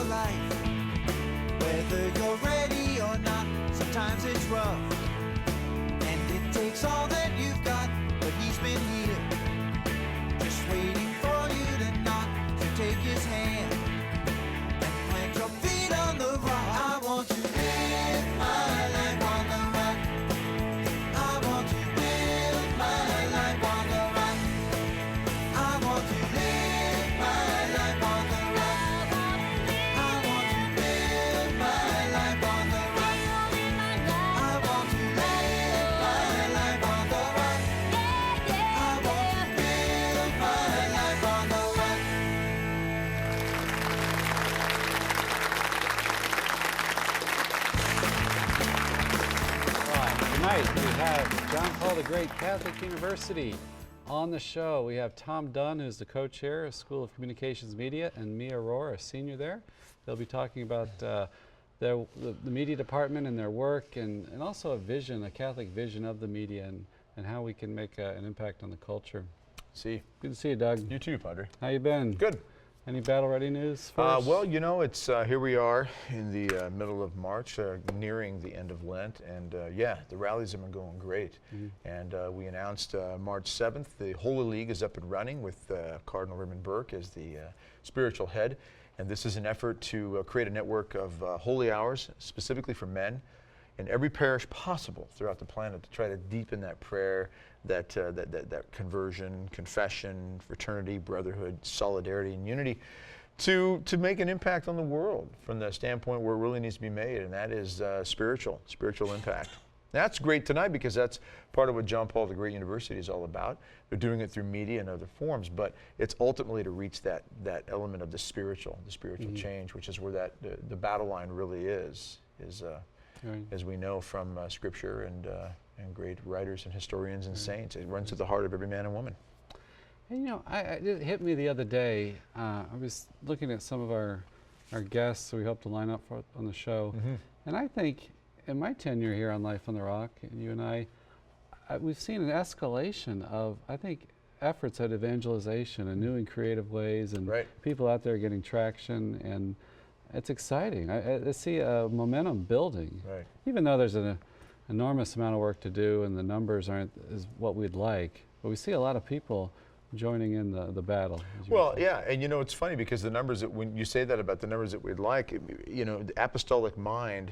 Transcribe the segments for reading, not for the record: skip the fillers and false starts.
life. Whether you're ready or not, sometimes it's rough. And it takes all that you've got, but he's been here, just waiting for you to knock, to take his hand and plant your feet on the rock. I want to live my life on the rock. I want to live my life on the rock. I want to live my life on the rock. I want to live my life on the rock. I want to live my life on the rock. I want to live my life on the rock. Tonight we have John Paul the Great Catholic University on the show. We have Tom Dunn, who's the co-chair of School of Communications Media, and Mia Rohr, a senior there. They'll be talking about the media department and their work, and also a vision, a Catholic vision of the media, and how we can make an impact on the culture. See. Good to see you, Doug. You too, Padre. How you been? Good. Any battle-ready news first? Well, you know, it's here we are in the middle of March, nearing the end of Lent, and yeah, the rallies have been going great. And we announced March 7th, the Holy League is up and running with Cardinal Raymond Burke as the spiritual head. And this is an effort to create a network of holy hours, specifically for men, in every parish possible throughout the planet, to try to deepen that prayer, that conversion, confession, fraternity, brotherhood, solidarity, and unity, to make an impact on the world from the standpoint where it really needs to be made, and that is spiritual impact. That's great tonight because that's part of what John Paul the Great University is all about. They're doing it through media and other forms, but it's ultimately to reach that element of the spiritual change, which is where the battle line really is Right. as we know from Scripture and great writers and historians and saints. It runs to the heart of every man and woman. And, you know, it hit me the other day. I was looking at some of our guests we hope to line up for on the show, and I think in my tenure here on Life on the Rock, you and I, we've seen an escalation of, I think, efforts at evangelization in new and creative ways, and people out there getting traction, and it's exciting. I see a momentum building, even though there's an enormous amount of work to do and the numbers aren't as what we'd like, but we see a lot of people joining in the battle. Well, yeah, and you know, it's funny because the numbers that, when you say that about the numbers that we'd like, you know, the apostolic mind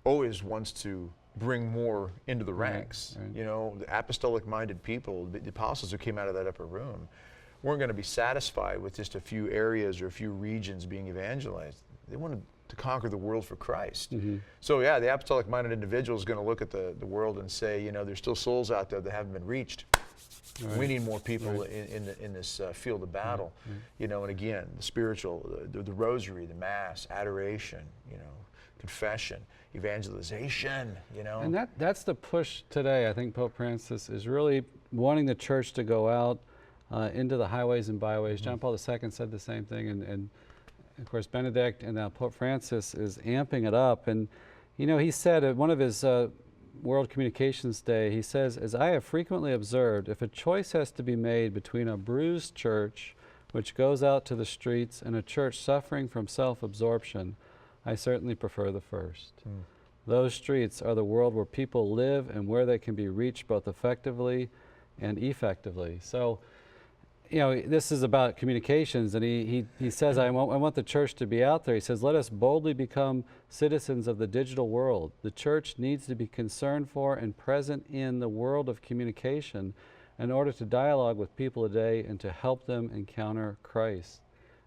always wants to bring more into the ranks. You know, the apostolic minded people, the apostles who came out of that upper room, weren't going to be satisfied with just a few areas or a few regions being evangelized. They wanted to conquer the world for Christ. So yeah, the apostolic minded individual is going to look at the world and say, you know, there's still souls out there that haven't been reached. We need more people in this field of battle. You know, and again, the spiritual, the rosary, the mass, adoration, you know, confession, evangelization, you know. And that's the push today. I think Pope Francis is really wanting the church to go out into the highways and byways. John Paul II said the same thing, and of course Benedict, and now Pope Francis is amping it up. And you know, he said at one of his World Communications Day, he says, "As I have frequently observed, if a choice has to be made between a bruised church which goes out to the streets and a church suffering from self-absorption, I certainly prefer the first. Those streets are the world where people live and where they can be reached both effectively and effectively." So, you know, this is about communications, and he says, I want the church to be out there. He says, let us boldly become citizens of the digital world. The church needs to be concerned for and present in the world of communication in order to dialogue with people today and to help them encounter Christ.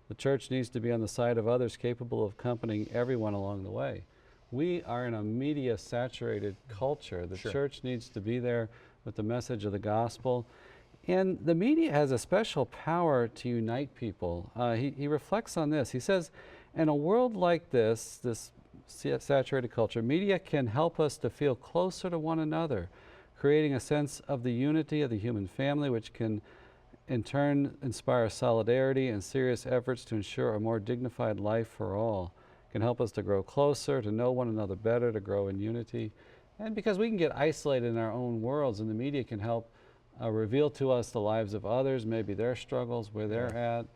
The church needs to be on the side of others capable of accompanying everyone along the way. We are in a media-saturated culture. The church needs to be there with the message of the gospel. And the media has a special power to unite people. He reflects on this. He says, in a world like this saturated culture, media can help us to feel closer to one another, creating a sense of the unity of the human family, which can in turn inspire solidarity and serious efforts to ensure a more dignified life for all. It can help us to grow closer, to know one another better, to grow in unity. And because we can get isolated in our own worlds, and the media can help reveal to us the lives of others, maybe their struggles, where they're at,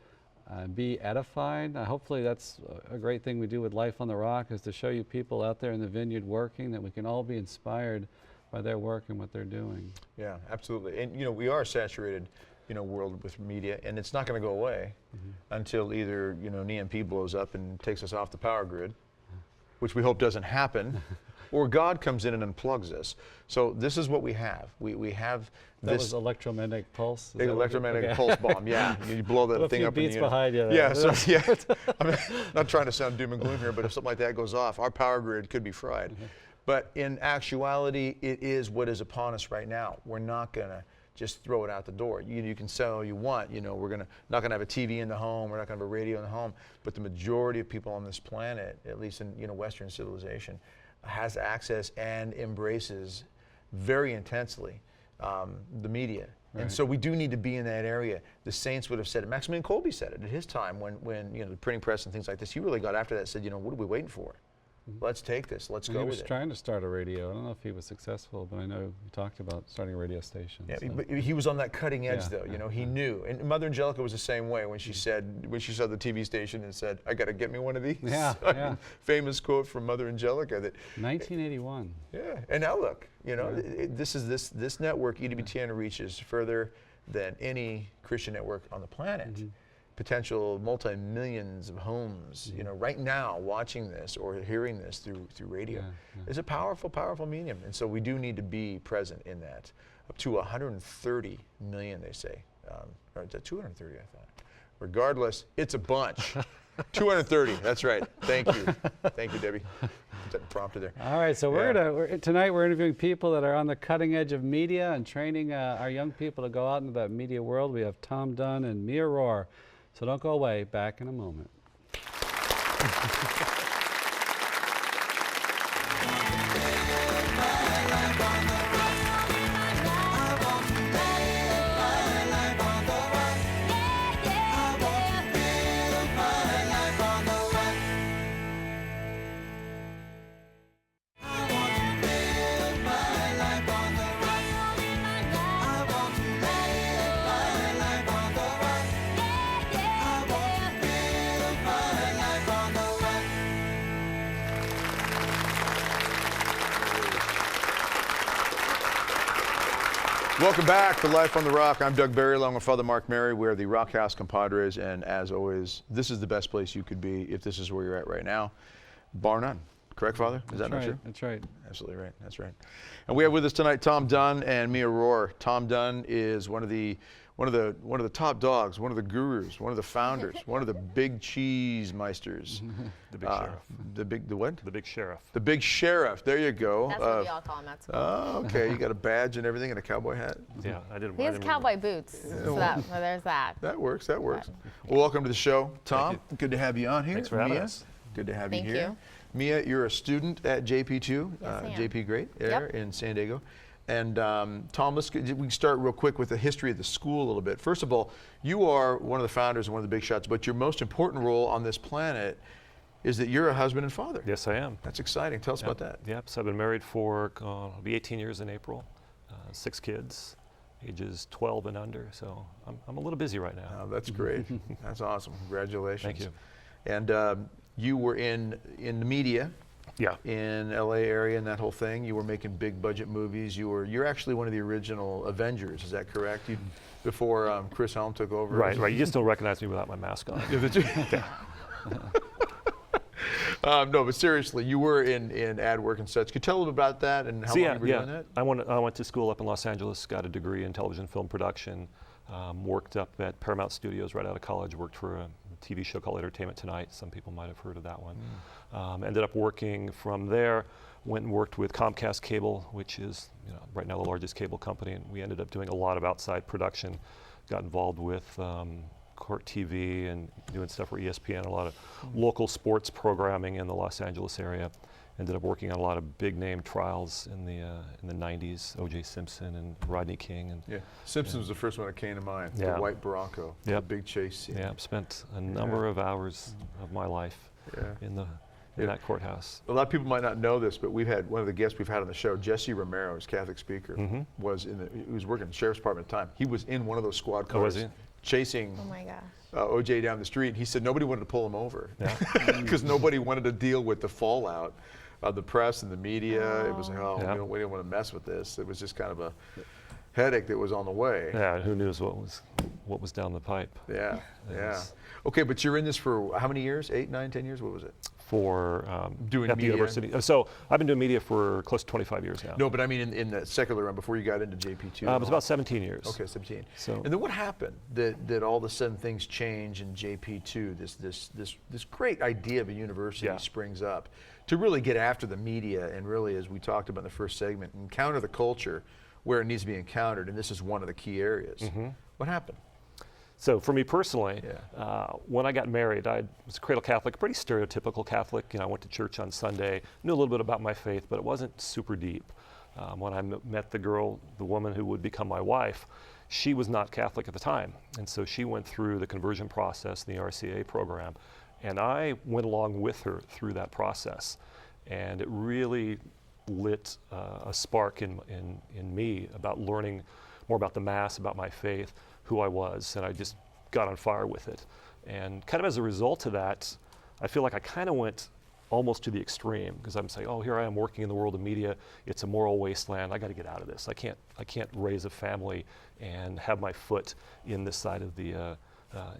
be edified. Hopefully that's a great thing we do with Life on the Rock, is to show you people out there in the vineyard working, that we can all be inspired by their work and what they're doing. Yeah, absolutely. And you know, we are a saturated, you know, world with media, and it's not going to go away until either, you know, an EMP blows up and takes us off the power grid, which we hope doesn't happen, or God comes in and unplugs us. So this is what we have. We have That this was electromagnetic pulse? Is that what electromagnetic okay. pulse bomb. Yeah, you blow that A thing few up beats in the behind you there. Yeah, so yeah. I'm not trying to sound doom and gloom here, but if something like that goes off, our power grid could be fried. But in actuality, it is what is upon us right now. We're not going to just throw it out the door. You can say all you want. You know, we're not going to have a TV in the home. We're not going to have a radio in the home. But the majority of people on this planet, at least in, you know, Western civilization, has access and embraces very intensely the media. Right. And so we do need to be in that area. The saints would have said it. Maximilian Kolbe said it at his time when you know, the printing press and things like this. He really got after that and said, you know, what are we waiting for? Let's take this. Let's go He with was it. trying to start a radio. I don't know if he was successful, but I know he talked about starting a radio station. Yeah, so. but he was on that cutting edge, Yeah, though. You yeah, know, he knew. And Mother Angelica was the same way when she said, when she saw the TV station and said, "I got to get me one of these." Yeah, I yeah. mean, famous quote from Mother Angelica that. 1981. Yeah, and now look, you know, Yeah. this network, EWTN, reaches further than any Christian network on the planet. Potential multi-millions of homes, you know, right now watching this or hearing this through radio. It's a powerful, powerful medium. And so we do need to be present in that. Up to 130 million, they say. Or is that 230, I thought. Regardless, it's a bunch. 230, that's right. Thank you. Thank you, Debbie. Put that prompter there. All right, so tonight we're interviewing people that are on the cutting edge of media and training our young people to go out into that media world. We have Tom Dunn and Mia Rohr. So don't go away, back in a moment. Welcome back to Life on the Rock. I'm Doug Barry along with Father Mark Mary. We're the Rock House compadres, and as always, this is the best place you could be if this is where you're at right now, bar none. Correct, Father? Is that not true? That's right. Absolutely right. That's right. And we have with us tonight Tom Dunn and Mia Rohr. Tom Dunn is one of the top dogs, one of the gurus, one of the founders, one of the big cheese meisters. The big sheriff. The what? The big sheriff. The big sheriff. There you go. That's what we all call him at school. Oh, okay. You got a badge and everything and a cowboy hat. Yeah, I did. He has cowboy boots, so there's that. That works. That works. Well, welcome to the show, Tom. Good to have you on here. Thanks for having Mia, us. good to have Thank you here. you. Mia, you're a student at JP2, Yes, I am. JP Great there Yep. in San Diego. And Tom, we can start real quick with the history of the school a little bit. First of all, you are one of the founders and one of the big shots, but your most important role on this planet is that you're a husband and father. Yes, I am. That's exciting. Tell us about that. Yep. So I've been married for I'll be 18 years in April. 6 kids, ages 12 and under. So I'm a little busy right now. Oh, that's great. That's awesome. Congratulations. Thank you. And you were in the media. Yeah. In LA area and that whole thing. You were making big budget movies. You're actually one of the original Avengers, is that correct? Before Chris Helm took over? Right. You just don't recognize me without my mask on. No, but seriously, you were in ad work and such. Could you tell a little about that and how long you were doing that? I went to school up in Los Angeles, got a degree in television film production, worked up at Paramount Studios right out of college, worked for a TV show called Entertainment Tonight. Some people might have heard of that one. Ended up working from there, went and worked with Comcast Cable, which is right now the largest cable company, and we ended up doing a lot of outside production. Got involved with Court TV and doing stuff for ESPN, a lot of local sports programming in the Los Angeles area. Ended up working on a lot of big name trials in the 90s, O.J. Simpson and Rodney King. And Simpson was the first one that came to mind. Yeah. The white Bronco, the big chase scene. Yeah, spent a number of hours of my life in that courthouse. A lot of people might not know this, but we've had one of the guests we've had on the show, Jesse Romero, who's Catholic speaker, he was working in the sheriff's department at the time. He was in one of those squad cars. Was he? chasing Oh my gosh. OJ down the street. He said nobody wanted to pull him over because nobody wanted to deal with the fallout of the press and the media. It was like, oh, Yeah. we didn't want to mess with this. It was just kind of a headache that was on the way. Yeah, who knows what was down the pipe. Yeah, It yeah. was- Okay, but you're in this for how many years? 8, 9, 10 years? What was it? For Doing at the media? university. So I've been doing media for close to 25 years now. No, but I mean in the secular realm before you got into JP2. It was about 17 years. Okay, 17. So- And then what happened that all of a sudden things change in JP2? This great idea of a university Yeah. springs up to really get after the media and really, as we talked about in the first segment, encounter the culture where it needs to be encountered. And this is one of the key areas. Mm-hmm. What happened? So for me personally, Yeah. when I got married, I was a cradle Catholic, pretty stereotypical Catholic. You know, I went to church on Sunday, knew a little bit about my faith, but it wasn't super deep. When I met the girl, the woman who would become my wife, she was not Catholic at the time. And so she went through the conversion process in the RCA program. And I went along with her through that process. And it really lit a spark in me about learning more about the Mass, about my faith, who I was, and I just got on fire with it. And kind of as a result of that, I feel like I kind of went almost to the extreme because I'm saying, oh, here I am working in the world of media. It's a moral wasteland. I got to get out of this. I can't raise a family and have my foot in this side of the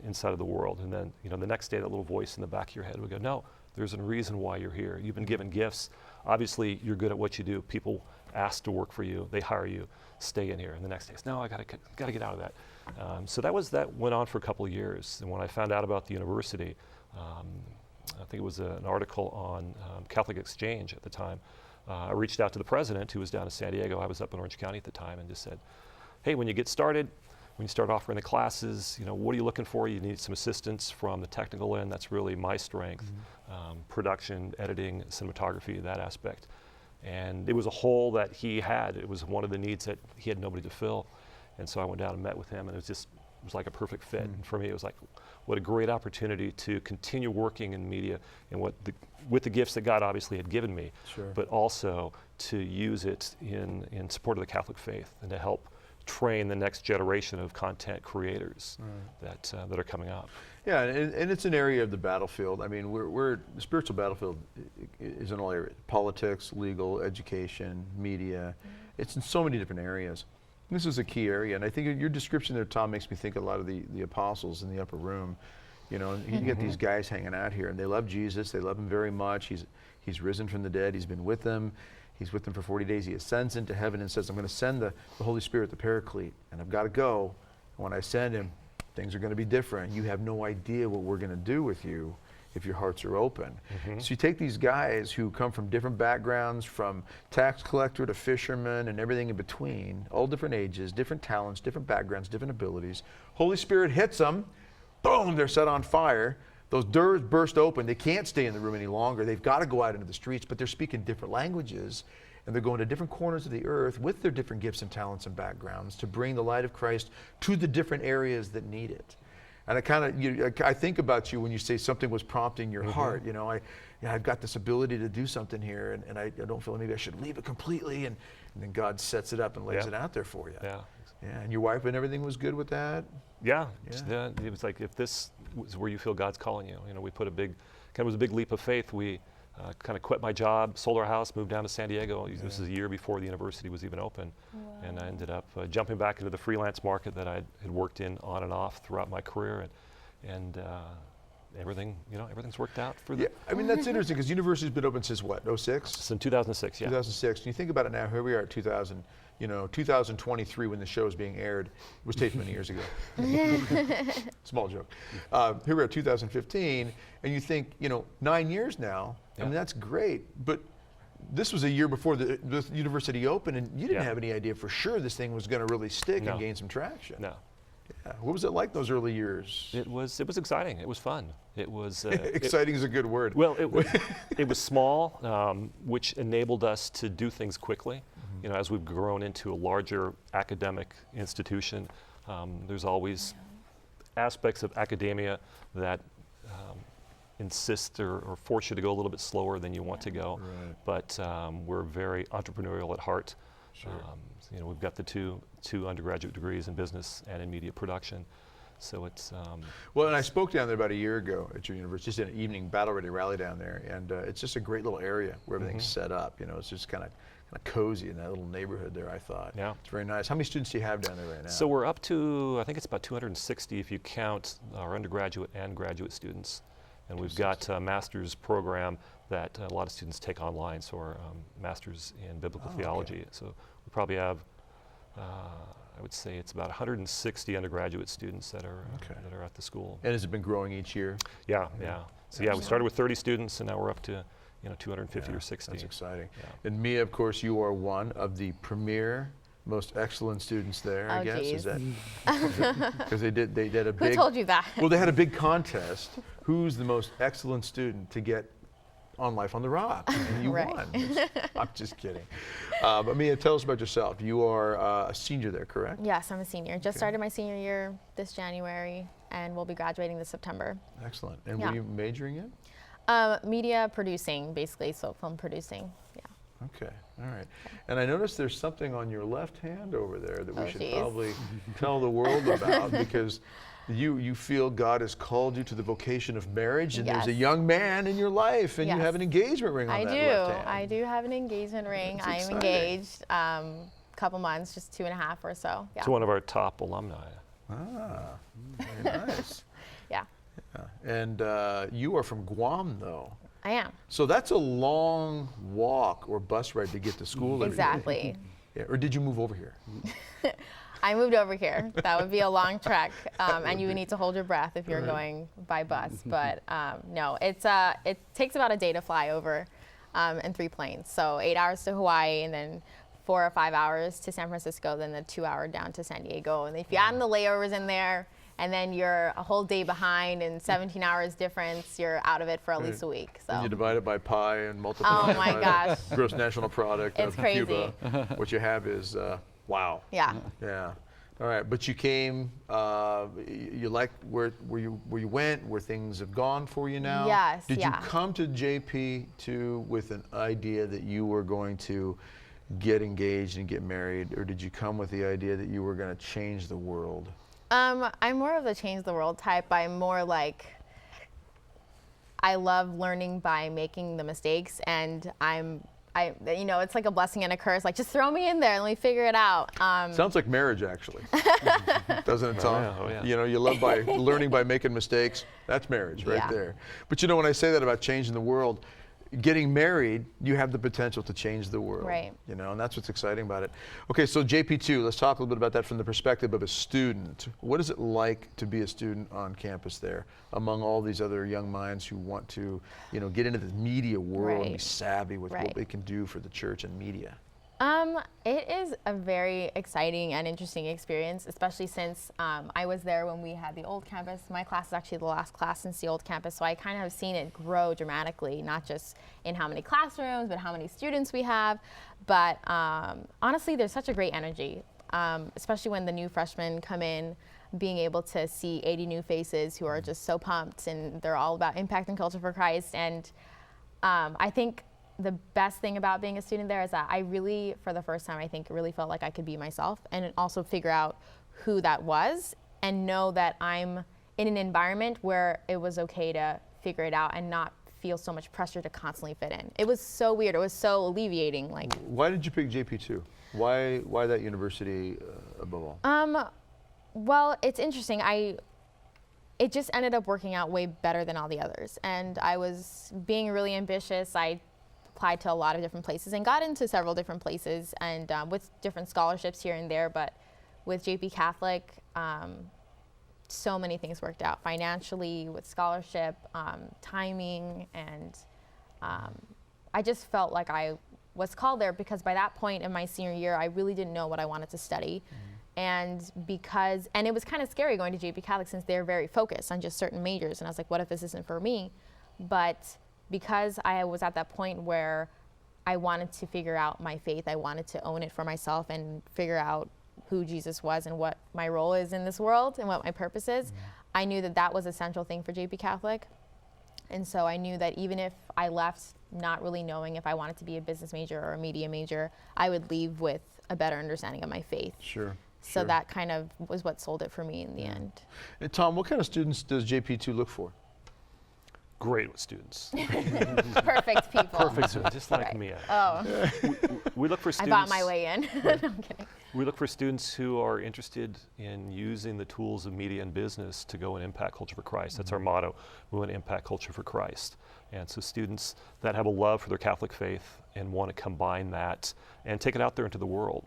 inside of the world. And then, you know, the next day, that little voice in the back of your head would go, no, there's a reason why you're here. You've been given gifts. Obviously, you're good at what you do. People ask to work for you. They hire you. Stay in here. And the next day, it's, no, I got to get out of that. So that went on for a couple of years. And when I found out about the university, I think it was an article on Catholic Exchange at the time. I reached out to the president, who was down in San Diego. I was up in Orange County at the time, and just said, hey, when you get started, when you start offering the classes, you know, what are you looking for? You need some assistance from the technical end. That's really my strength. Production, editing, cinematography, that aspect. And it was a hole that he had. It was one of the needs that he had nobody to fill. And so I went down and met with him, and it was like a perfect fit. And for me, it was like, what a great opportunity to continue working in media and with the gifts that God obviously had given me, Sure. but also to use it in support of the Catholic faith and to help train the next generation of content creators that are coming up. Yeah, and it's an area of the battlefield. I mean, the spiritual battlefield is in all areas: politics, legal, education, media. It's in so many different areas. This is a key area, and I think your description there, Tom, makes me think a lot of the apostles in the upper room. You know, you get these guys hanging out here, and they love Jesus. They love him very much. He's risen from the dead. He's been with them. He's with them for 40 days. He ascends into heaven and says, I'm going to send the Holy Spirit, the Paraclete, and I've got to go. When I send him, things are going to be different. You have no idea what we're going to do with you if your hearts are open. So you take these guys who come from different backgrounds, from tax collector to fisherman and everything in between, all different ages, different talents, different backgrounds, different abilities. Holy Spirit hits them, boom, they're set on fire. Those doors burst open. They can't stay in the room any longer. They've got to go out into the streets, but they're speaking different languages, and they're going to different corners of the earth with their different gifts and talents and backgrounds to bring the light of Christ to the different areas that need it. And I think about you when you say something was prompting your heart. You know, I've got this ability to do something here, and I don't feel maybe I should leave it completely. And then God sets it up and lays it out there for you. Yeah. Yeah. And your wife and everything was good with that? Yeah. It was like, if this was where you feel God's calling you, we put it was a big leap of faith. We kind of quit my job, sold our house, moved down to San Diego. This is a year before the university was even open. Wow. And I ended up jumping back into the freelance market that I had worked in on and off throughout my career. And everything's worked out for the. Yeah, I mean, that's interesting because university's been open since what, 06? Since 2006, yeah. 2006. And you think about it now, here we are at 2023 when the show is being aired. It was taped many years ago. Small joke. Here we are at 2015, and you think, 9 years now, I mean, that's great, but this was a year before the university opened, and you didn't have any idea for sure this thing was going to really stick and gain some traction. No. Yeah. What was it like those early years? It was exciting. It was fun. It was exciting is a good word. Well, it was small, which enabled us to do things quickly. As we've grown into a larger academic institution, there's always aspects of academia that insist or force you to go a little bit slower than you want to go. Right. But we're very entrepreneurial at heart. Sure. We've got the two undergraduate degrees in business and in media production. So it's Well, and I spoke down there about a year ago at your university, just in an evening battle-ready rally down there, and it's just a great little area where everything's set up. You know, it's just kind of cozy in that little neighborhood there, I thought. Yeah. It's very nice. How many students do you have down there right now? So we're up to, I think it's about 260 if you count our undergraduate and graduate students. And we've got a master's program that a lot of students take online, so our master's in biblical theology. Okay. So we probably have, I would say it's about 160 undergraduate students that are at the school. And has it been growing each year? Yeah. So yeah, we started with 30 students, and now we're up to 250 or 60. That's exciting. Yeah. And Mia, of course, you are one of the premier, most excellent students there, I Oh, guess. geez. Is that because they did a big. Who told you that? Well, they had a big contest. Who's the most excellent student to get on Life on the Rock? And you Right. won. I'm just kidding. But Mia, tell us about yourself. You are a senior there, correct? Yes, I'm a senior. Just started my senior year this January, and we'll be graduating this September. Excellent. And Yeah. were you majoring in? Media producing, basically, so film producing. Yeah. Okay, all right. And I noticed there's something on your left hand over there that we Oh, should geez. probably tell the world about, because you feel God has called you to the vocation of marriage, and there's a Yes. young man in your life, and you have Yes. an engagement ring on I that do. left hand. I do have an engagement ring. That's I am exciting. engaged. Couple months, just 2.5 or so. Yeah. To one of our top alumni. Ah, very nice. Yeah. Yeah. And you are from Guam, though. I am. So that's a long walk or bus ride to get to school every day. Exactly. Yeah. Or did you move over here? I moved over here. That would be a long trek, and you would need to hold your breath if you're going by bus. But no, it takes about a day to fly over, in 3 planes. So 8 hours to Hawaii, and then 4 or 5 hours to San Francisco, then the 2 hour down to San Diego. And if you add in the layovers in there, and then you're a whole day behind and 17 hours difference, you're out of it for at least a week. So. And you divide it by pi and multiply Oh it my by gosh. the gross national product It's of crazy. Cuba. What you have is, wow. Yeah. Yeah. All right. But you came, you liked where you went, where things have gone for you now? Yes, Did yeah. you come to JP2 with an idea that you were going to get engaged and get married, or did you come with the idea that you were going to change the world? I'm more of the change the world type. I'm more like, I love learning by making the mistakes, and it's like a blessing and a curse. Like, just throw me in there and let me figure it out. Sounds like marriage, actually. Doesn't it, Tom? yeah, oh, yeah. You know, you love by learning by making mistakes. That's marriage right Yeah. there. But you know, when I say that about changing the world, getting married, you have the potential to change the world. Right. You know, and that's what's exciting about it. Okay, so JP2, let's talk a little bit about that from the perspective of a student. What is it like to be a student on campus there, among all these other young minds who want to, get into the media world and be Right. savvy with what Right. they can do for the church and media? It is a very exciting and interesting experience, especially since I was there when we had the old campus. My class is actually the last class since the old campus, so I kind of have seen it grow dramatically, not just in how many classrooms, but how many students we have. But honestly, there's such a great energy, especially when the new freshmen come in, being able to see 80 new faces who are just so pumped, and they're all about impact and culture for Christ. And I think the best thing about being a student there is that I really, for the first time, I think, really felt like I could be myself, and also figure out who that was, and know that I'm in an environment where it was okay to figure it out and not feel so much pressure to constantly fit in. It was so weird. It was so alleviating. Like, Why did you pick JP2? Why that university above all? well, it's interesting. It just ended up working out way better than all the others, and I was being really ambitious. I applied to a lot of different places and got into several different places, and with different scholarships here and there. But with JP Catholic, so many things worked out financially, with scholarship, timing, and I just felt like I was called there, because by that point in my senior year, I really didn't know what I wanted to study. And it was kind of scary going to JP Catholic, since they're very focused on just certain majors. And I was like, what if this isn't for me? But because I was at that point where I wanted to figure out my faith, I wanted to own it for myself and figure out who Jesus was and what my role is in this world and what my purpose is, I knew that that was a central thing for JP Catholic. And so I knew that even if I left not really knowing if I wanted to be a business major or a media major, I would leave with a better understanding of my faith. Sure. So Sure. that kind of was what sold it for me in the end. And Tom, what kind of students does JP2 look for? Great with students. Perfect people. Perfect students, just like Right. Mia. Oh, We look for I students. bought my way in. No, I'm kidding. We look for students who are interested in using the tools of media and business to go and impact culture for Christ. That's our motto. We want to impact culture for Christ. And so students that have a love for their Catholic faith and want to combine that and take it out there into the world.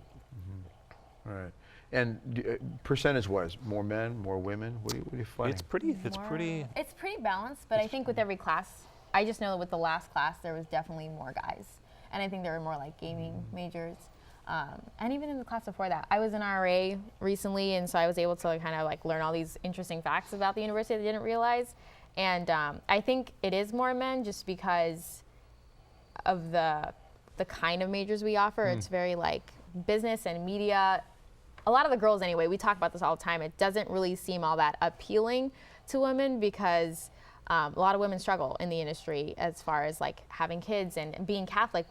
All right. And percentage-wise, more men, more women? What are you finding? It's pretty. It's pretty balanced, but I think with every class, I just know that with the last class, there was definitely more guys. And I think there were more like gaming majors. And even in the class before that, I was in RA recently, and so I was able to kind of like learn all these interesting facts about the university that I didn't realize. And I think it is more men just because of the kind of majors we offer. It's very like business and media. A lot of the girls anyway, we talk about this all the time, it doesn't really seem all that appealing to women because a lot of women struggle in the industry as far as like having kids and being Catholic.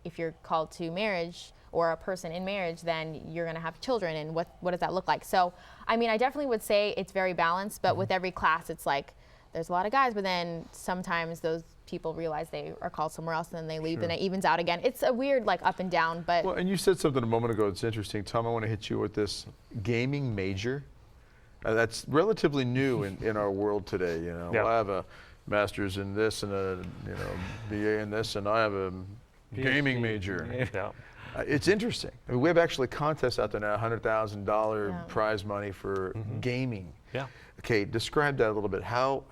If you're called to marriage or a person in marriage, then you're gonna have children, and what does that look like? So, I mean, I definitely would say it's very balanced, but with every class, it's like, there's a lot of guys, but then sometimes those people realize they are called somewhere else and then they leave and it evens out again. It's a weird like up and down, but. Well, and you said something a moment ago that's interesting. Tom, I want to hit you with this gaming major. That's relatively new in our world today. You know, Yeah. I have a master's in this and a BA in this, and I have a gaming major. Yeah. It's interesting. I mean, we have actually contests out there now, $100,000 Yeah. prize money for gaming. Yeah. Okay, describe that a little bit. How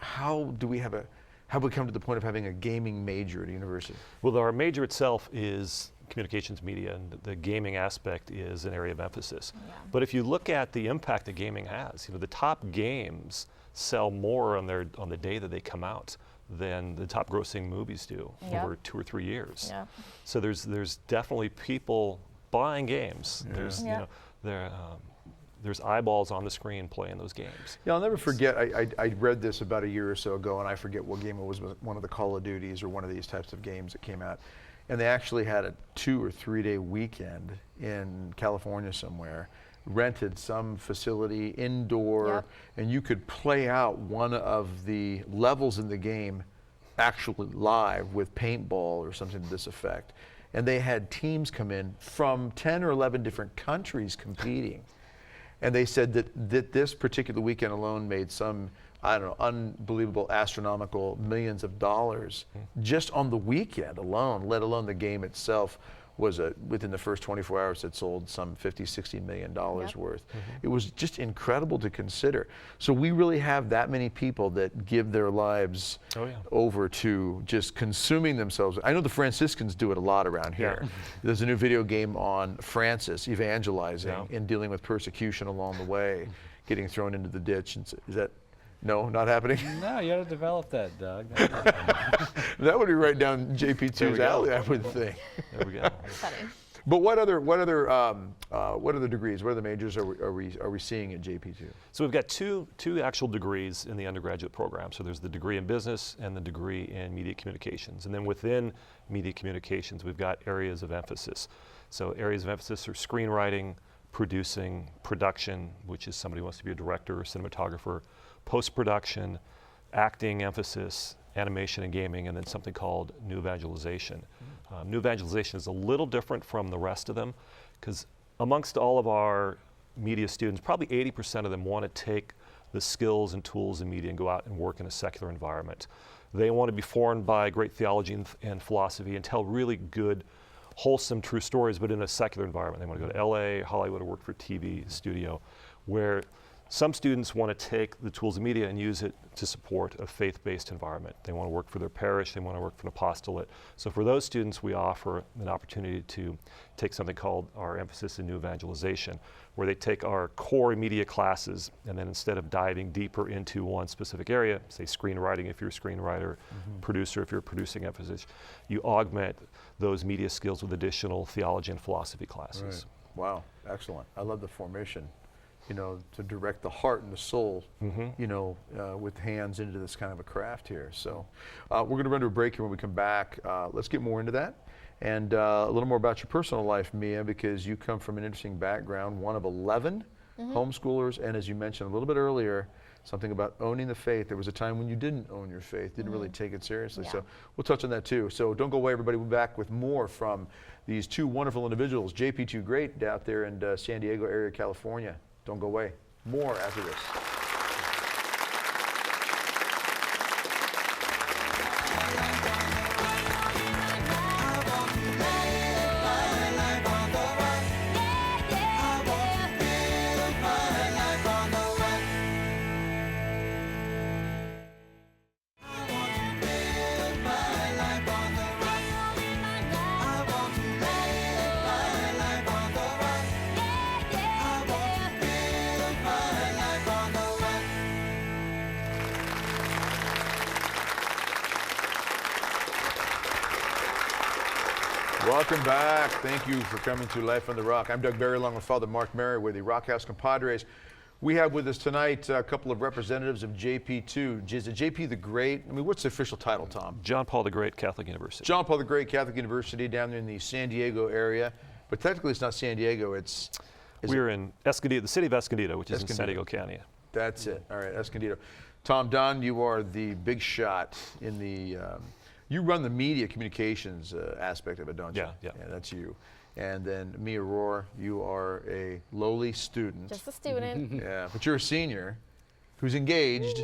do we come to the point of having a gaming major at a university? Well, our major itself is communications media, and the gaming aspect is an area of emphasis. Yeah. But if you look at the impact that gaming has, the top games sell more on the day that they come out than the top grossing movies do Yep. over 2 or 3 years. Yeah. So there's definitely people buying games. Yeah. There's Yeah. there's eyeballs on the screen playing those games. Yeah, I'll never forget, I read this about a year or so ago, and I forget what game it was, one of the Call of Duties or one of these types of games that came out. And they actually had a 2 or 3 day weekend in California somewhere, rented some facility indoor, Yep. and you could play out one of the levels in the game actually live with paintball or something to this effect. And they had teams come in from 10 or 11 different countries competing. And they said that this particular weekend alone made some, I don't know, unbelievable astronomical millions of dollars just on the weekend alone, let alone the game itself was within the first 24 hours it sold some $50-60 million Yep. worth. It was just incredible to consider. So we really have that many people that give their lives Oh, yeah. over to just consuming themselves. I know the Franciscans do it a lot around here. Yeah. There's a new video game on Francis evangelizing Yeah. and dealing with persecution along the way, getting thrown into the ditch. And is that, no, not happening? No, you got to develop that, Doug. That would be right down There JP2's we go. alley, I would think. There we go. Funny. But what other degrees, what other majors are we seeing at JP2? So we've got two actual degrees in the undergraduate program. So there's the degree in business and the degree in media communications. And then within media communications, we've got areas of emphasis. So areas of emphasis are screenwriting, producing, production, which is somebody who wants to be a director or cinematographer, post-production, acting emphasis, animation and gaming, and then something called new evangelization. New evangelization is a little different from the rest of them because amongst all of our media students, probably 80% of them want to take the skills and tools in media and go out and work in a secular environment. They want to be formed by great theology and philosophy and tell really good, wholesome, true stories, but in a secular environment. They want to go to LA, Hollywood, or work for a TV studio, where some students want to take the tools of media and use it to support a faith-based environment. They want to work for their parish, they want to work for an apostolate. So for those students, we offer an opportunity to take something called our emphasis in new evangelization, where they take our core media classes, and then instead of diving deeper into one specific area, say screenwriting if you're a screenwriter, producer if you're a producing emphasis, you augment those media skills with additional theology and philosophy classes. Right. Wow, excellent. I love the formation, to direct the heart and the soul, with hands into this kind of a craft here. So we're going to run to a break here. When we come back, let's get more into that. And a little more about your personal life, Mia, because you come from an interesting background, one of 11 homeschoolers, and as you mentioned a little bit earlier, something about owning the faith. There was a time when you didn't own your faith, didn't really take it seriously. Yeah. So we'll touch on that too. So don't go away, everybody. We'll be back with more from these two wonderful individuals. JP2 Great out there in San Diego area, California. Don't go away. More after this. Welcome back. Thank you for coming to Life on the Rock. I'm Doug Barry, along with Father Mark Mary. We're the Rock House Compadres. We have with us tonight a couple of representatives of JP2. Is it JP the Great? I mean, what's the official title, Tom? John Paul the Great Catholic University. John Paul the Great Catholic University down there in the San Diego area. But technically it's not San Diego, We're in Escondido, the city of Escondido, which is in San Escondido. Diego County. That's it. All right, Escondido. Tom Dunn, you are the big shot in the, you run the media communications aspect of it, don't you? Yeah. Yeah, that's you. And then Mia Rohr, you are a lowly student. Just a student. Yeah, but you're a senior who's engaged,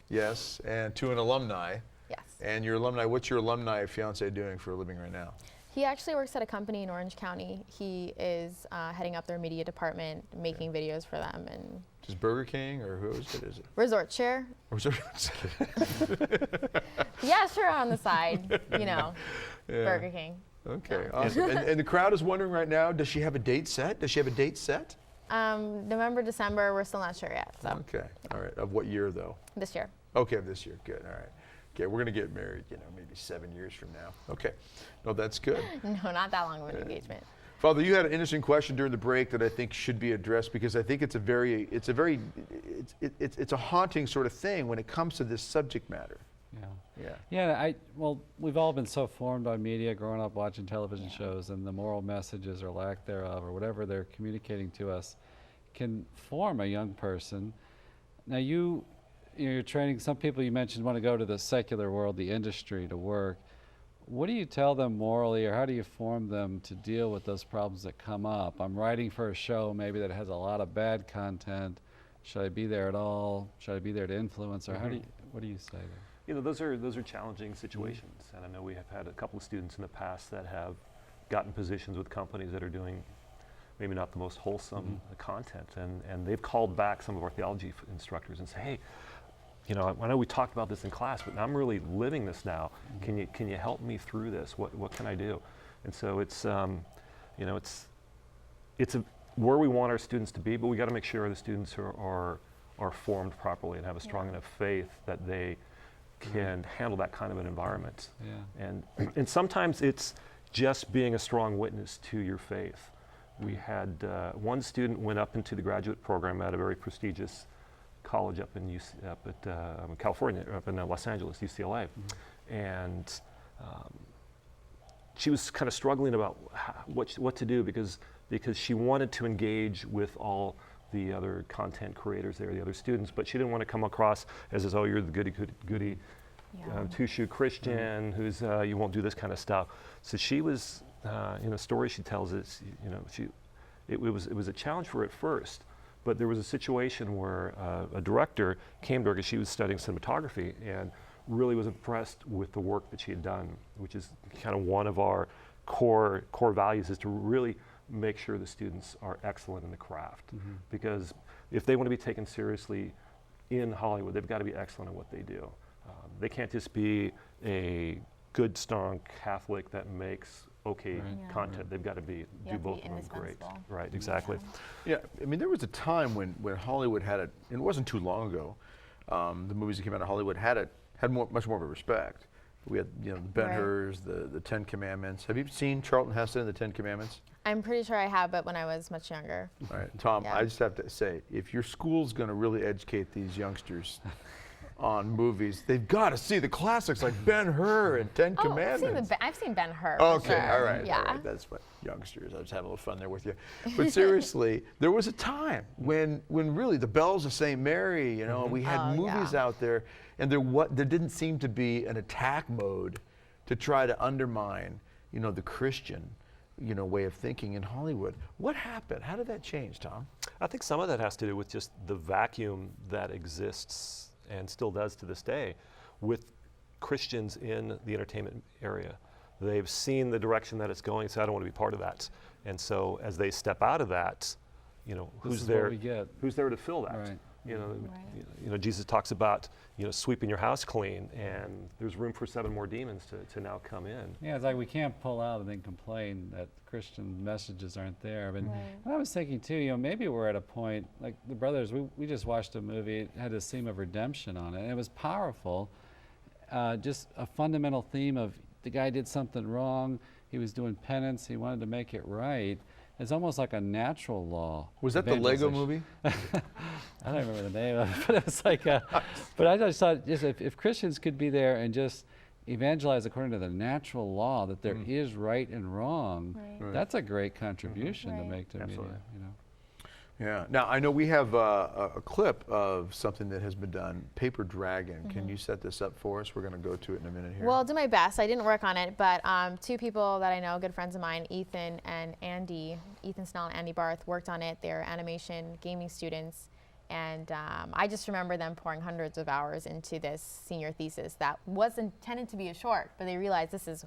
yes, and to an alumni. Yes. And your alumni, what's your alumni fiance doing for a living right now? He actually works at a company in Orange County. He is heading up their media department, making videos for them, and Just Burger King, or who is it? resort share. Or is it? Yeah, sure, on the side, you know, Yeah. Burger King. Okay, awesome. And the crowd is wondering right now, does she have a date set? Does she have a date set? November, December, we're still not sure yet. So Okay, all right. Of what year, though? this year. Okay, this year. Good, all right. Okay, we're going to get married, maybe 7 years from now. Okay, no, that's good. No, not that long of an engagement. Father, you had an interesting question during the break that I think should be addressed, because I think it's a haunting sort of thing when it comes to this subject matter. Yeah, well, we've all been so formed by media, growing up watching television shows, and the moral messages or lack thereof, or whatever they're communicating to us, can form a young person. Now you're training, some people you mentioned want to go to the secular world, the industry, to work. What do you tell them morally, or how do you form them to deal with those problems that come up? I'm writing for a show maybe that has a lot of bad content. Should I be there at all? Should I be there to influence, or what do you say there? Those are challenging situations, and I know we have had a couple of students in the past that have gotten positions with companies that are doing maybe not the most wholesome content, and they've called back some of our theology instructors and say, hey, I know we talked about this in class, but I'm really living this now. Can you help me through this? What can I do? And so it's where we want our students to be, but we got to make sure the students are formed properly and have a strong enough faith that they can handle that kind of an environment. Yeah. And sometimes it's just being a strong witness to your faith. We had one student went up into the graduate program at a very prestigious college up in California, up in Los Angeles, UCLA, and she was kind of struggling about what to do because she wanted to engage with all the other content creators there, the other students, but she didn't want to come across as you're the goody two-shoe Christian who's you won't do this kind of stuff. So she was, in a story she tells us, it was a challenge for her at first, but there was a situation where a director came to her because she was studying cinematography and really was impressed with the work that she had done, which is kind of one of our core values, is to really make sure the students are excellent in the craft. Because if they want to be taken seriously in Hollywood, they've got to be excellent at what they do. They can't just be a good, strong Catholic that makes content. They've got to do both of them great. Right, exactly. Yeah, I mean, there was a time when Hollywood had and it wasn't too long ago, the movies that came out of Hollywood had much more of a respect. We had, the Ben-Hurs, the Ten Commandments. Have you seen Charlton Heston and the Ten Commandments? I'm pretty sure I have, but when I was much younger. All right, Tom, I just have to say, if your school's going to really educate these youngsters on movies, they've got to see the classics like Ben-Hur and Ten Oh, Commandments. I've seen Ben-Hur. Okay, for sure. all right, Yeah. all right. That's what youngsters. I was having a little fun there with you. But seriously, there was a time when really the bells of St. Mary, you know, we had movies out there, and there didn't seem to be an attack mode to try to undermine, you know, the Christian, you know, way of thinking in Hollywood. What happened? How did that change, Tom? I think some of that has to do with just the vacuum that exists and still does to this day with Christians in the entertainment area. They've seen the direction that it's going, so I don't want to be part of that. And so as they step out of that, you know, who's there to fill that? Right. You know, Jesus talks about, you know, sweeping your house clean, and there's room for 7 more demons to now come in. Yeah, it's like we can't pull out and then complain that Christian messages aren't there. But I was thinking too, you know, maybe we're at a point, like the brothers, we just watched a movie, it had a theme of redemption on it, and it was powerful. Just a fundamental theme of the guy did something wrong, he was doing penance, he wanted to make it right. It's almost like a natural law. Was that the Lego movie? I don't remember the name of it, but it was like but I just thought, just if Christians could be there and just evangelize according to the natural law that there is right and wrong, that's a great contribution to make to media, you know. Yeah. Now, I know we have a clip of something that has been done, Paper Dragon. Can you set this up for us? We're going to go to it in a minute here. Well, I'll do my best. I didn't work on it, but 2 people that I know, good friends of mine, Ethan and Andy, Ethan Snell and Andy Barth, worked on it. They're animation gaming students. And I just remember them pouring hundreds of hours into this senior thesis that was intended to be a short, but they realized this is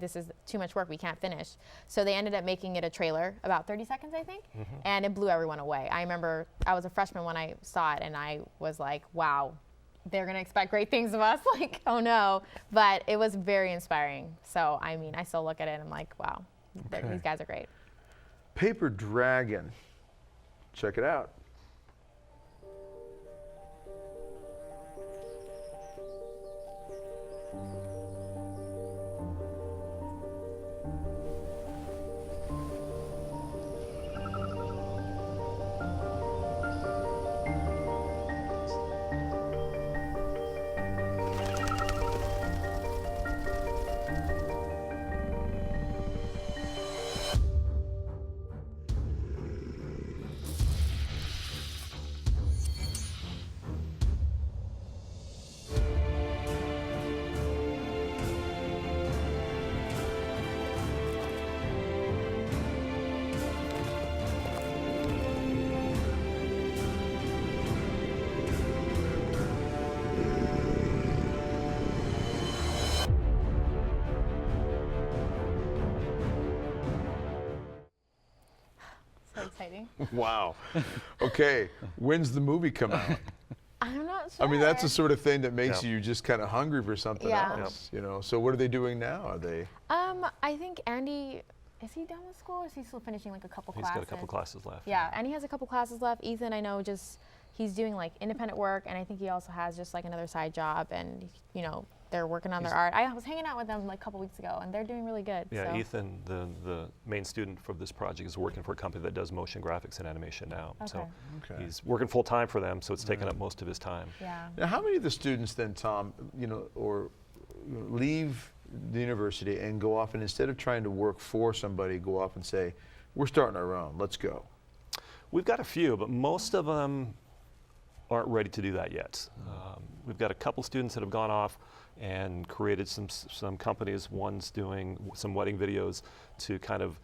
this is too much work, we can't finish. So they ended up making it a trailer, about 30 seconds, I think, and it blew everyone away. I remember I was a freshman when I saw it, and I was like, wow, they're gonna expect great things of us, like, oh no. But it was very inspiring. So, I mean, I still look at it and I'm like, wow, these guys are great. Paper Dragon. Check it out. Exciting. Wow. Okay. When's the movie come out? I'm not sure. I mean, that's the sort of thing that makes you just kind of hungry for something Yeah. else. You know. So what are they doing now? Are they? I think Andy, is he done with school or is he still finishing like a couple He's classes? got a couple classes left. Yeah, and he has a couple classes left. Ethan, I know, he's doing like independent work, and I think he also has just like another side job, and you know, they're working on their art. I was hanging out with them like a couple weeks ago, and they're doing really good. Yeah, so. Ethan, the main student for this project, is working for a company that does motion graphics and animation now. So he's working full time for them, so it's taken up most of his time. Yeah. Now, how many of the students then, Tom, leave the university and go off and instead of trying to work for somebody, go off and say, we're starting our own, let's go? We've got a few, but most of them aren't ready to do that yet. We've got a couple students that have gone off and created some companies. One's doing some wedding videos to kind of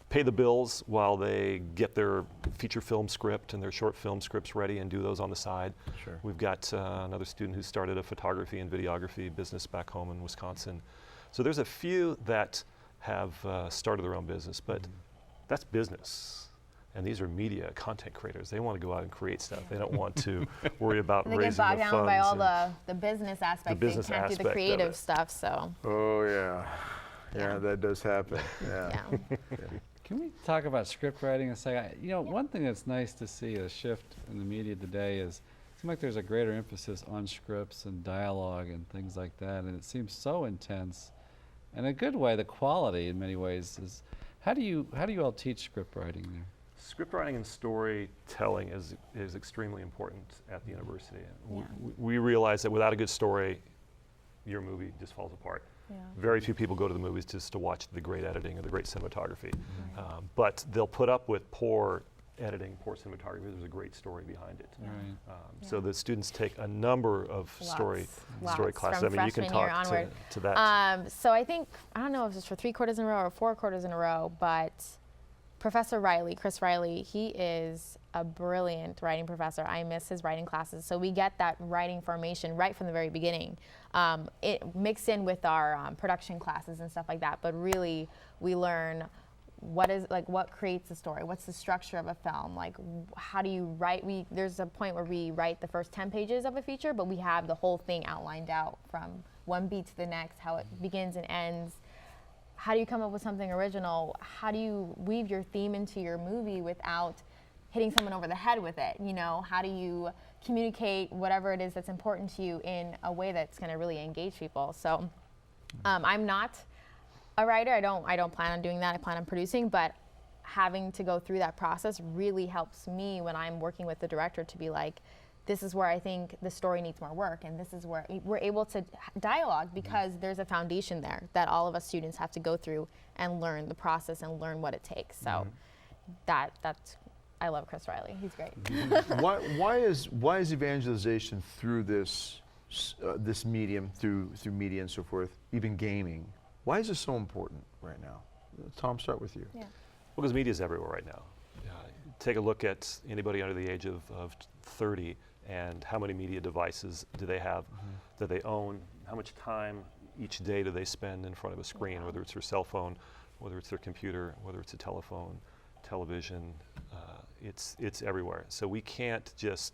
pay the bills while they get their feature film script and their short film scripts ready and do those on the side. Sure. We've got another student who started a photography and videography business back home in Wisconsin. So there's a few that have started their own business, but that's business. And these are media content creators. They want to go out and create stuff. They don't want to worry about And they raising get the bogged funds. down by all the business aspects. business they can't do aspect the of creative it. stuff. So. Oh yeah. Yeah, that does happen. Yeah. Yeah. Can we talk about script writing a second? You know, one thing that's nice to see a shift in the media today is it seems like there's a greater emphasis on scripts and dialogue and things like that, and it seems so intense. In a good way, the quality in many ways is. How do you all teach script writing there? Script writing and storytelling is extremely important at the university. Yeah. We realize that without a good story, your movie just falls apart. Yeah. Very few people go to the movies just to watch the great editing or the great cinematography. But they'll put up with poor editing, poor cinematography. There's a great story behind it. Right. So the students take a number of story Lots. classes. From I mean, you can freshman year talk onward. to that. So I think, I don't know if it's for 3 quarters in a row or 4 quarters in a row, but Professor Riley, Chris Riley, he is a brilliant writing professor. I miss his writing classes. So we get that writing formation right from the very beginning. It mixed in with our production classes and stuff like that, but really we learn what creates a story, what's the structure of a film, like how do you write. There's a point where we write the first 10 pages of a feature, but we have the whole thing outlined out from one beat to the next, how it begins and ends. How do you come up with something original? How do you weave your theme into your movie without hitting someone over the head with it? You know, how do you communicate whatever it is that's important to you in a way that's going to really engage people? So I'm not a writer. I don't plan on doing that. I plan on producing, but having to go through that process really helps me when I'm working with the director to be like, this is where I think the story needs more work, and this is where we're able to dialogue, because there's a foundation there that all of us students have to go through and learn the process and learn what it takes. So that's I love Chris Riley. He's great. Why is evangelization through this medium, through media and so forth, even gaming? Why is this so important right now? Tom, start with you. Yeah. Well, because media is everywhere right now. Take a look at anybody under the age of 30 and how many media devices do they have that they own, how much time each day do they spend in front of a screen, whether it's their cell phone, whether it's their computer, whether it's a telephone, television, it's everywhere. So we can't just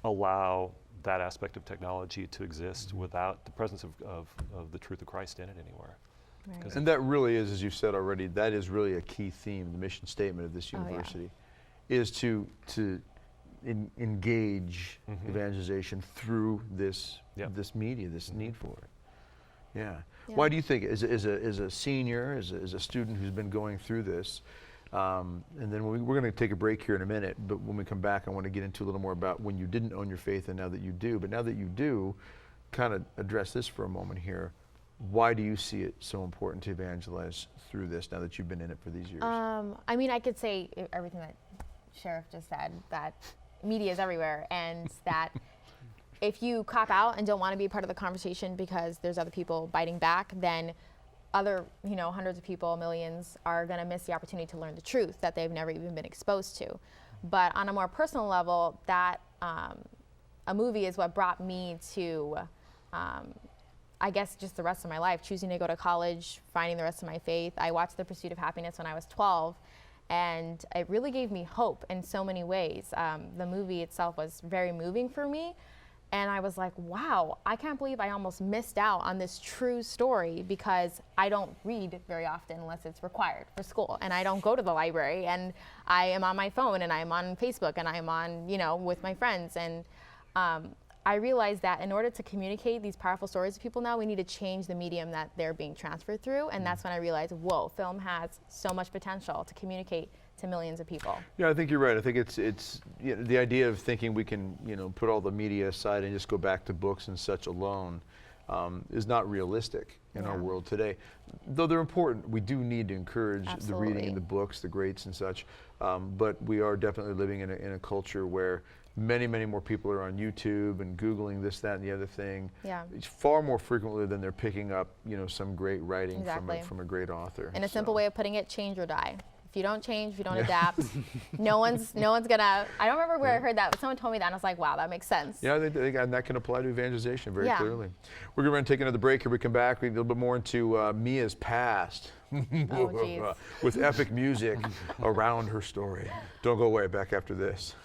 allow that aspect of technology to exist without the presence of the truth of Christ in it anywhere. Right. And that really is, as you said already, that is really a key theme, the mission statement of this university, is to engage evangelization through this media, this need for it. Yeah. Why do you think, as a senior, as a student who's been going through this, and then we're going to take a break here in a minute, but when we come back, I want to get into a little more about when you didn't own your faith and now that you do. But now that you do, kind of address this for a moment here. Why do you see it so important to evangelize through this now that you've been in it for these years? I mean, I could say everything that Sheriff just said, that media is everywhere, and that if you cop out and don't want to be a part of the conversation because there's other people biting back, then other, hundreds of people, millions, are going to miss the opportunity to learn the truth that they've never even been exposed to. But on a more personal level, that a movie is what brought me to I guess just the rest of my life, choosing to go to college, finding the rest of my faith. I watched The Pursuit of Happiness when I was 12, and it really gave me hope in so many ways. The movie itself was very moving for me, and I was like, wow, I can't believe I almost missed out on this true story, because I don't read very often unless it's required for school, and I don't go to the library, and I am on my phone, and I'm on Facebook, and I'm on, with my friends, and I realized that in order to communicate these powerful stories to people now, we need to change the medium that they're being transferred through. And that's when I realized, whoa, film has so much potential to communicate to millions of people. Yeah, I think you're right. I think it's the idea of thinking we can put all the media aside and just go back to books and such alone is not realistic in our world today. Though they're important, we do need to encourage the reading in the books, the greats and such. But we are definitely living in a culture where many more people are on YouTube and Googling this, that, and the other thing. Yeah. It's far more frequently than they're picking up, some great writing from a great author. And a simple way of putting it, change or die. If you don't change, if you don't adapt, no one's gonna. I don't remember where I heard that, but someone told me that, and I was like, wow, that makes sense. Yeah, and that can apply to evangelization very clearly. We're going to take another break. Here we come back, we get a little bit more into Mia's past. Oh, with epic music around her story. Don't go away. Back after this.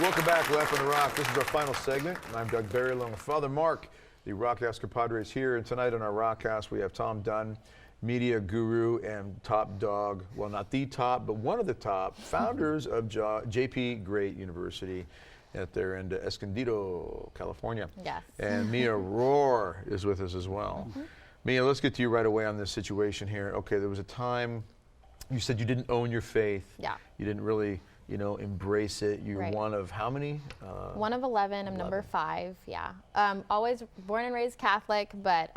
Welcome back, Left on the Rock. This is our final segment. I'm Doug Barry along with Father Mark, the Rockhouse compadres here. And tonight on our Rockhouse, we have Tom Dunn, media guru and top dog, well, not the top, but one of the top founders of JP Great University out there in Escondido, California. Yes. And Mia Rohr is with us as well. Mia, let's get to you right away on this situation here. Okay, there was a time you said you didn't own your faith. Yeah. You didn't really, embrace it. You're Right. one of how many? One of 11. I'm number 5. Yeah. Always born and raised Catholic, but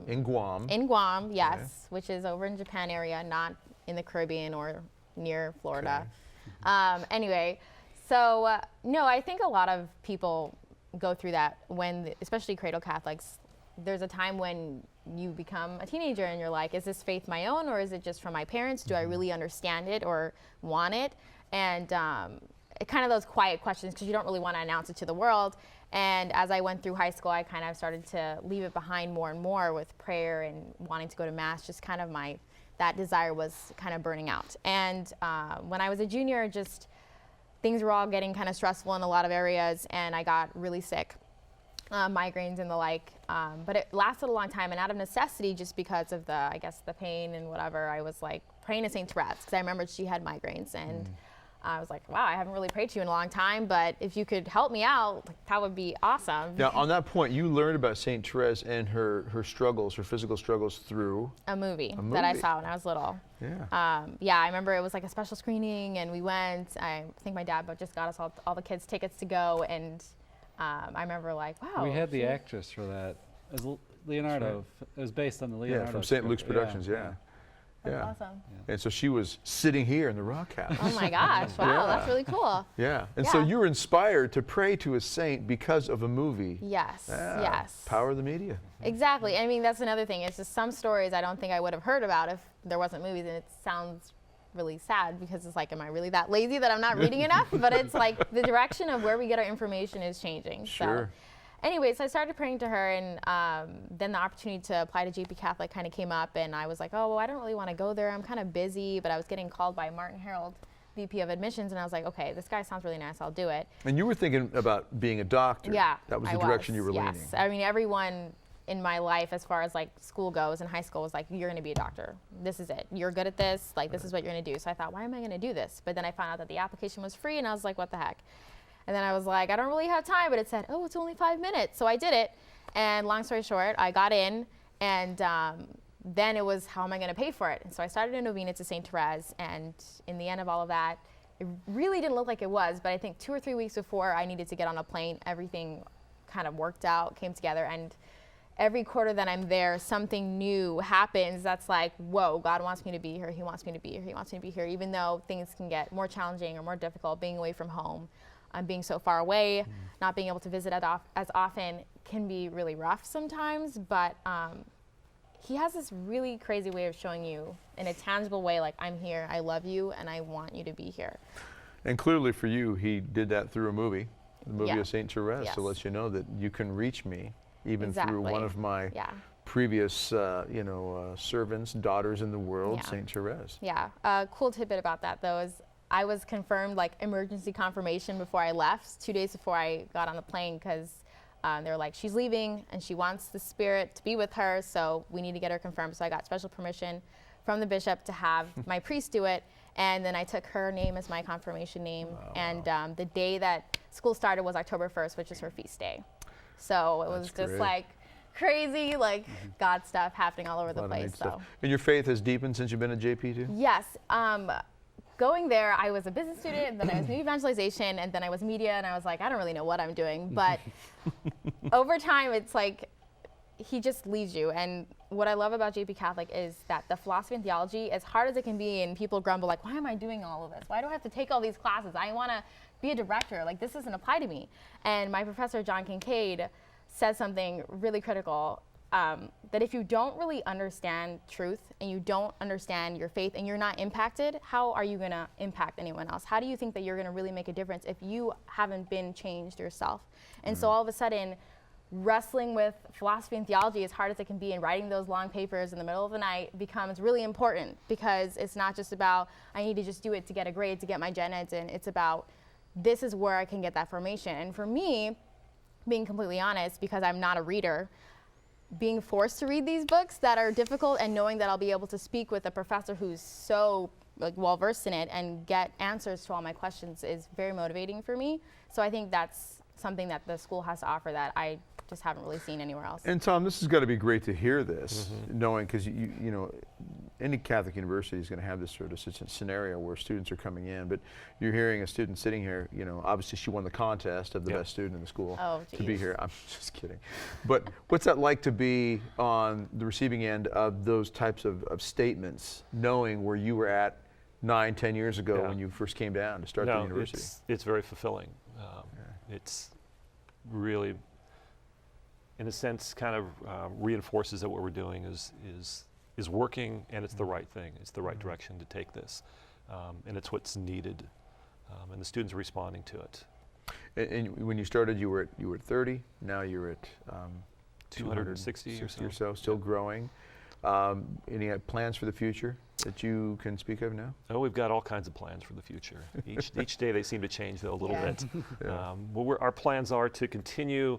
In Guam. in Guam, yes, which is over in Japan area, not in the Caribbean or near Florida. Anyway, so no, I think a lot of people go through that when, especially cradle Catholics. There's a time when you become a teenager and you're like, is this faith my own or is it just from my parents? Do I really understand it or want it? And kind of those quiet questions because you don't really want to announce it to the world. And as I went through high school, I kind of started to leave it behind more and more with prayer and wanting to go to Mass. Just kind of that desire was kind of burning out. And when I was a junior, just things were all getting kind of stressful in a lot of areas and I got really sick. Migraines and the like, but it lasted a long time, and out of necessity, just because of the pain and whatever, I was like praying to Saint Therese because I remembered she had migraines, and I was like, wow, I haven't really prayed to you in a long time, but if you could help me out, that would be awesome. Now, on that point, you learned about Saint Therese and her struggles, her physical struggles through a movie that I saw when I was little. Yeah. Yeah, I remember it was like a special screening, and we went. I think my dad just got us all the kids tickets to go, and I remember like, wow. We had the actress for that. It was Leonardo. It was based on the Leonardo. Yeah, from St. Luke's script. Productions, yeah. That's Yeah. awesome. And so she was sitting here in the Rock House. Oh my gosh, wow, Yeah. that's really cool. Yeah. And so Yeah. you were inspired to pray to a saint because of a movie. Yes, Yeah. yes. Power of the media. Exactly. I mean, that's another thing. It's just some stories I don't think I would have heard about if there wasn't movies, and it sounds really sad because it's like, am I really that lazy that I'm not reading enough? But it's like the direction of where we get our information is changing. Sure. So anyways, I started praying to her, and then the opportunity to apply to JP Catholic kind of came up, and I was like, oh, well, I don't really want to go there. I'm kind of busy, but I was getting called by Martin Harold, VP of admissions, and I was like, okay, this guy sounds really nice. I'll do it. And you were thinking about being a doctor. Yeah, That was I the direction you were yes. leaning. I mean, everyone in my life, as far as like school goes, in high school, was like, you're going to be a doctor. This is it. You're good at this. Like, this is what you're going to do. So I thought, why am I going to do this? But then I found out that the application was free, and I was like, what the heck? And then I was like, I don't really have time. But it said, oh, it's only 5 minutes. So I did it. And long story short, I got in, and then it was, how am I going to pay for it? And so I started a novena to St. Therese, and in the end of all of that, it really didn't look like it was, but I think 2 or 3 weeks before I needed to get on a plane, everything kind of worked out, came together, and every quarter that I'm there, something new happens that's like, whoa, God wants me to be here, He wants me to be here, He wants me to be here, even though things can get more challenging or more difficult, being away from home, being so far away, not being able to visit as often can be really rough sometimes, but He has this really crazy way of showing you in a tangible way, like, I'm here, I love you, and I want you to be here. And clearly for you, he did that through a movie, the movie Yeah. of St. Therese, Yes. to let you know that you can reach me even through Exactly. one of my Yeah. previous, servants, daughters in the world, Yeah. St. Therese. Yeah, a cool tidbit about that though is I was confirmed like emergency confirmation before I left, 2 days before I got on the plane, because they were like, she's leaving and she wants the Spirit to be with her, so we need to get her confirmed. So I got special permission from the bishop to have my priest do it, and then I took her name as my confirmation name. And the day that school started was October 1st, which is her feast day. So it was That's just great. like crazy, like God stuff happening all over A the lot of neat place. stuff. So. And your faith has deepened since you've been at JP too? Yes. Going there, I was a business student, and then I was new evangelization, and then I was media, and I was like, I don't really know what I'm doing. But over time, it's like he just leads you. And what I love about JP Catholic is that the philosophy and theology, as hard as it can be, and people grumble like, why am I doing all of this? Why do I have to take all these classes? I want to be a director. Like, this doesn't apply to me. And my professor, John Kincaid, said something really critical. That if you don't really understand truth and you don't understand your faith and you're not impacted, how are you going to impact anyone else? How do you think that you're going to really make a difference if you haven't been changed yourself? And so all of a sudden, wrestling with philosophy and theology, as hard as it can be, and writing those long papers in the middle of the night becomes really important, because it's not just about, I need to just do it to get a grade, to get my gen eds in. It's about this is where I can get that formation. And for me, being completely honest, because I'm not a reader, being forced to read these books that are difficult and knowing that I'll be able to speak with a professor who's so well versed in it and get answers to all my questions is very motivating for me. So I think that's something that the school has to offer that I just haven't really seen anywhere else. And Tom, this has got to be great to hear this, knowing, because you know, any Catholic university is going to have this sort of scenario where students are coming in, but you're hearing a student sitting here, you know, obviously she won the contest of the best student in the school to be here. I'm just kidding. But what's that like to be on the receiving end of those types of statements, knowing where you were at 9, 10 years ago when you first came down to start the university? It's very fulfilling. It's really, in a sense, kind of reinforces that what we're doing is working, and it's the right thing. It's the right direction to take this, and it's what's needed, and the students are responding to it. And when you started, you were at 30. Now you're at 260 or so. Still growing. Any plans for the future that you can speak of now? Oh, we've got all kinds of plans for the future. Each day they seem to change though a little bit. Well, our plans are to continue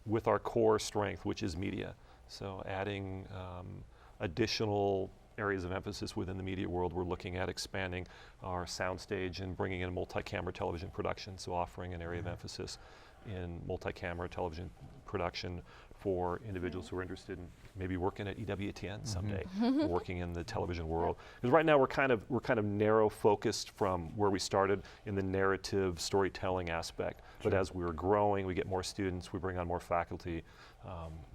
with our core strength, which is media. So adding additional areas of emphasis within the media world. We're looking at expanding our soundstage and bringing in multi-camera television production, so offering an area of emphasis in multi-camera television production for individuals who are interested in maybe working at EWTN someday, working in the television world. Because right now we're kind of narrow focused from where we started in the narrative storytelling aspect. But as we're growing, we get more students, we bring on more faculty,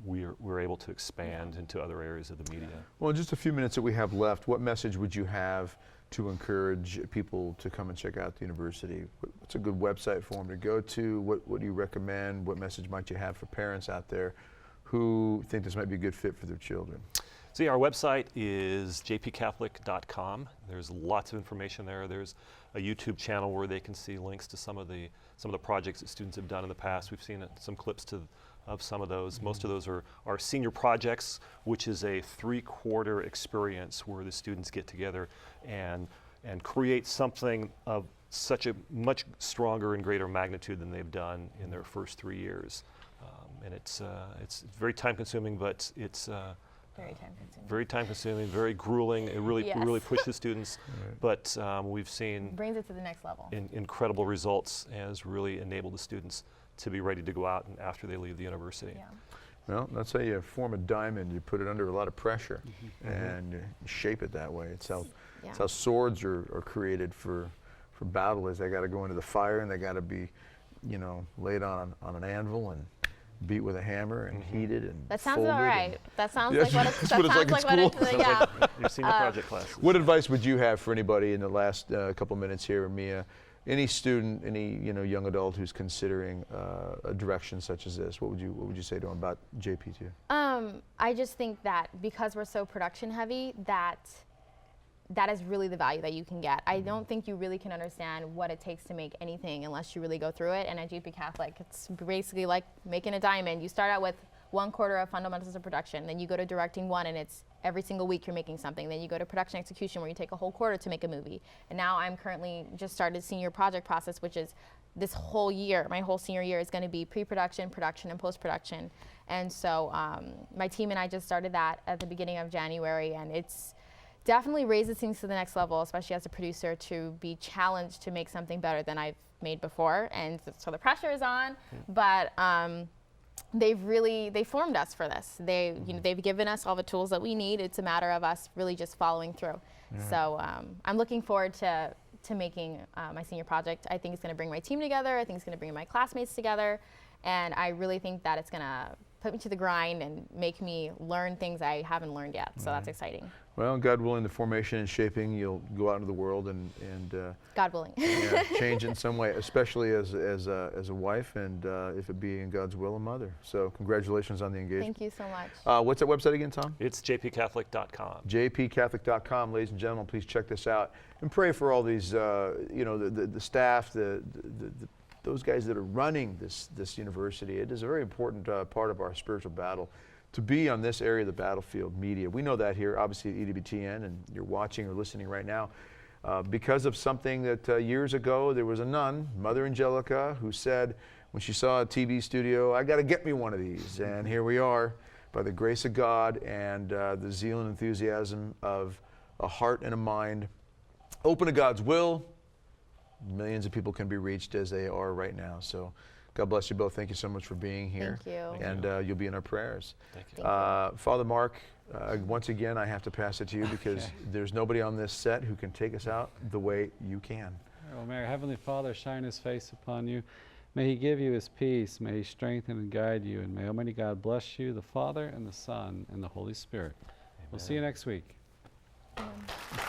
we're able to expand into other areas of the media. Well, in just a few minutes that we have left, what message would you have to encourage people to come and check out the university? What's a good website for them to go to? What do you recommend? What message might you have for parents out there who think this might be a good fit for their children? See, our website is jpcatholic.com. There's lots of information there. There's a YouTube channel where they can see links to some of the projects that students have done in the past. We've seen some clips of some of those. Most of those are our senior projects, which is a 3-quarter experience where the students get together and create something of such a much stronger and greater magnitude than they've done in their first 3 years. And it's very time consuming, but it's very time consuming, very grueling. It really pushes students, but we've seen brings it to the next level. Incredible results, and has really enabled the students to be ready to go out and after they leave the university. Yeah. Well, that's how you form a diamond. You put it under a lot of pressure and you shape it that way. It's how swords are created for battle. Is they got to go into the fire and they got to be, you know, laid on an anvil and beat with a hammer and heated and that sounds folded all right. That sounds Yes, like that's what it's like in school. yeah. Your senior project classes. What advice would you have for anybody in the last couple minutes here, Mia? Any student, any young adult who's considering a direction such as this, what would you say to them about JP2? I just think that because we're so production heavy, that is really the value that you can get. I don't think you really can understand what it takes to make anything unless you really go through it. And at JP Catholic, it's basically like making a diamond. You start out with 1/4 of fundamentals of production, then you go to directing 1, and it's every single week you're making something. Then you go to production execution, where you take a whole quarter to make a movie. And now I'm currently just started senior project process, which is this whole year, my whole senior year is going to be pre-production, production, and post-production. And so my team and I just started that at the beginning of January, and it's definitely raises things to the next level, especially as a producer, to be challenged to make something better than I've made before. And so the pressure is on, but they formed us for this. They've given us all the tools that we need. It's a matter of us really just following through. So I'm looking forward to making my senior project. I think it's going to bring my team together. I think it's going to bring my classmates together. And I really think that it's going to put me to the grind and make me learn things I haven't learned yet. So that's exciting. Well, God willing, the formation and shaping, you'll go out into the world and God willing. change in some way, especially as a wife, and if it be in God's will, a mother. So congratulations on the engagement. Thank you so much. What's that website again, Tom? It's jpcatholic.com. jpcatholic.com, ladies and gentlemen. Please check this out and pray for all these, the staff, those guys that are running this university. It is a very important part of our spiritual battle to be on this area of the battlefield, media. We know that here, obviously at EWTN, and you're watching or listening right now. because of something that years ago there was a nun, Mother Angelica, who said when she saw a TV studio, I got to get me one of these. And here we are, by the grace of God and the zeal and enthusiasm of a heart and a mind open to God's will. Millions of people can be reached as they are right now. So God bless you both. Thank you so much for being here. Thank you. And you'll be in our prayers. Thank you. Father Mark, once again, I have to pass it to you because Okay. there's nobody on this set who can take us out the way you can. Well, may our Heavenly Father shine His face upon you. May He give you His peace. May He strengthen and guide you. And may Almighty God bless you, the Father and the Son and the Holy Spirit. We'll see you next week. Amen.